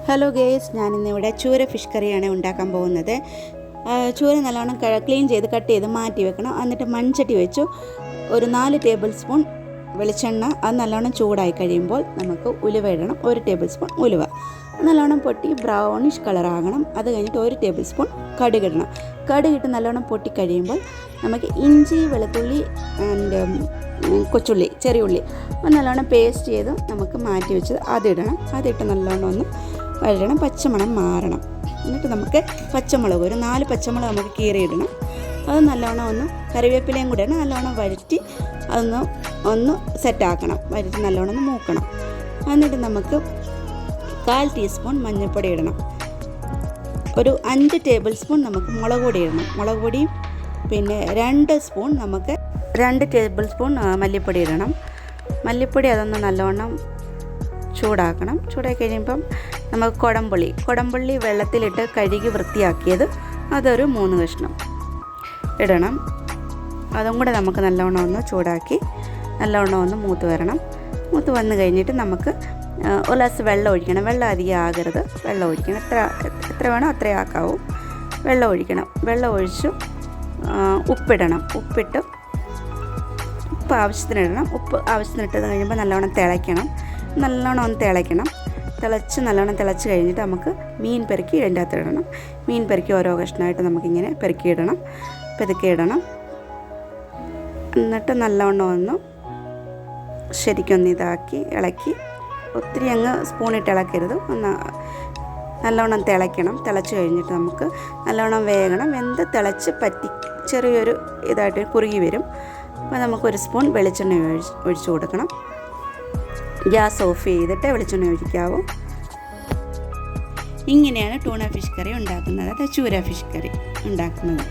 Hello guys, ഞാനിന്നിവിടെ ചൂര fish കറിയാണ് ഉണ്ടാക്കാൻ പോകുന്നത്. ചൂര നല്ലോണം ക്ലീൻ ചെയ്ത് കട്ട് ചെയ്ത് മാറ്റി വെക്കണം. എന്നിട്ട് മൺചട്ടി വെച്ചു ഒരു 4 ടേബിൾ സ്പൂൺ വെളിച്ചെണ്ണ അത് നല്ലോണം ചൂടായി കഴിയുമ്പോൾ നമുക്ക് ഉലുവ ഇടണം. 1 ടേബിൾ സ്പൂൺ ഉലുവ നല്ലോണം പൊട്ടി ബ്രൗണിഷ് കളറാകണം. അത് കഴിഞ്ഞിട്ട് 1 ടേബിൾ സ്പൂൺ കടുകിടണം. കടുകിട്ട് നല്ലോണം പൊട്ടി കഴിയുമ്പോൾ നമുക്ക് ഇഞ്ചി, വെളുത്തുള്ളി ആൻഡ് കൊച്ചുള്ളി, ചെറിയ ഉള്ളി നല്ലോണം പേസ്റ്റ് ചെയ്ത് നമുക്ക് മാറ്റി വെച്ചത് അതിടണം. അതിട്ട് നല്ലോണം ഒന്ന് വഴരണം, പച്ചമണം മാറണം. എന്നിട്ട് നമുക്ക് പച്ചമുളക് ഒരു 4 പച്ചമുളക് നമുക്ക് കീറിയിടണം. അത് നല്ലോണം ഒന്ന് കറിവേപ്പിലയും കൂടെ നല്ലോണം വഴറ്റി ഒന്ന് സെറ്റാക്കണം. വഴറ്റി നല്ലോണം ഒന്ന് മൂക്കണം. എന്നിട്ട് നമുക്ക് 1/4 ടീസ്പൂൺ മഞ്ഞൾപ്പൊടി ഇടണം. ഒരു 5 ടേബിൾ സ്പൂൺ നമുക്ക് മുളക് പൊടി ഇടണം. മുളക് പൊടിയും പിന്നെ 2 ടേബിൾ സ്പൂൺ മല്ലിപ്പൊടി ഇടണം. മല്ലിപ്പൊടി അതൊന്ന് നല്ലോണം ചൂടാക്കണം. ചൂടാക്കി കഴിയുമ്പം നമുക്ക് കുടംപുള്ളി വെള്ളത്തിലിട്ട് കഴുകി വൃത്തിയാക്കിയത് അതൊരു 3 കഷ്ണം ഇടണം. അതും കൂടെ നമുക്ക് നല്ലോണം ഒന്ന് ചൂടാക്കി നല്ലോണം ഒന്ന് മൂത്ത് വരണം. മൂത്ത് വന്ന് കഴിഞ്ഞിട്ട് നമുക്ക് ഒരു ഗ്ലാസ് വെള്ളം ഒഴിക്കണം. വെള്ളം അധികം ആകരുത്, വെള്ളം ഒഴിക്കണം. എത്ര വേണോ അത്രയും ആക്കാവും. വെള്ളം ഒഴിക്കണം. വെള്ളം ഒഴിച്ച് ഉപ്പിടണം. ഉപ്പ് ആവശ്യത്തിനിടണം. ഉപ്പ് ആവശ്യത്തിനിട്ടത് കഴിയുമ്പോൾ നല്ലോണം തിളയ്ക്കണം. നല്ലോണം നല്ലോണം തിളച്ച് കഴിഞ്ഞിട്ട് നമുക്ക് മീൻ പെറുക്കി ഇതിൻ്റെ അകത്ത് ഇടണം. മീൻ പെറുക്കി ഓരോ കഷ്ണമായിട്ട് നമുക്കിങ്ങനെ പെറുക്കിയിടണം. എന്നിട്ട് നല്ലോണം ഒന്ന് ശരിക്കൊന്ന് ഇളക്കി ഒത്തിരി അങ്ങ് സ്പൂണിട്ട് ഇളക്കരുത്. നല്ലോണം തിളയ്ക്കണം. തിളച്ച് കഴിഞ്ഞിട്ട് നമുക്ക് നല്ലോണം വേകണം. തിളച്ച് പറ്റി ചെറിയൊരു ഇതായിട്ട് കുറുകി വരും. അപ്പോൾ നമുക്കൊരു സ്പൂൺ വെളിച്ചെണ്ണ ഒഴിച്ചു കൊടുക്കണം. ഗ്യാസ് ഓഫ് ചെയ്തിട്ട് വെളിച്ചെണ്ണ ഒഴിക്കാവൂ. ഇങ്ങനെയാണ് ടൂണ ഫിഷ് കറി ഉണ്ടാക്കുന്നത്. ചൂര ഫിഷ് കറി ഉണ്ടാക്കുന്നത്.